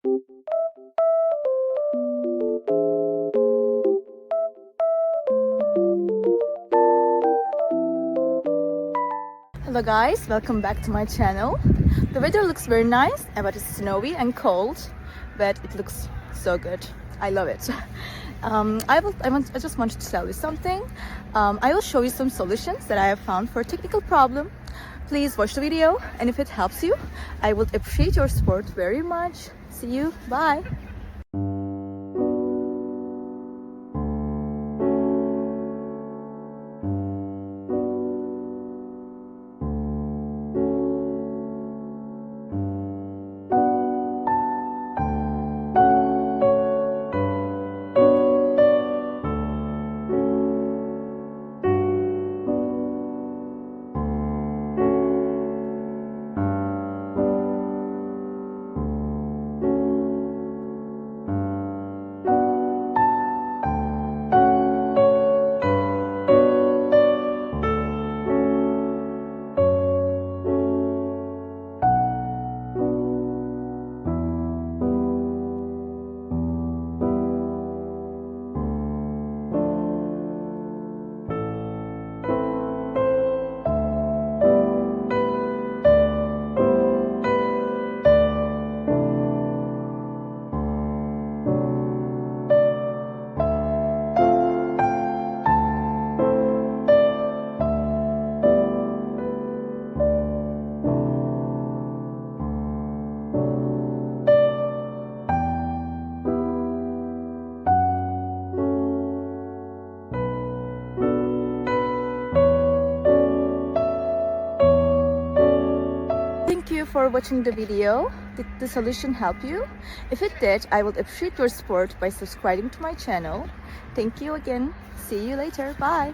Hello guys, welcome back to my channel. The weather looks very nice, but it's snowy and cold, but it looks so good. I love it. I just wanted to tell you something. I will show you some solutions that I have found for a technical problem. Please watch the video, and if it helps you, I would appreciate your support very much. See you, bye. Thank you for watching the video. Did the solution help you? If it did, I would appreciate your support by subscribing to my channel. Thank you again. See you later. Bye.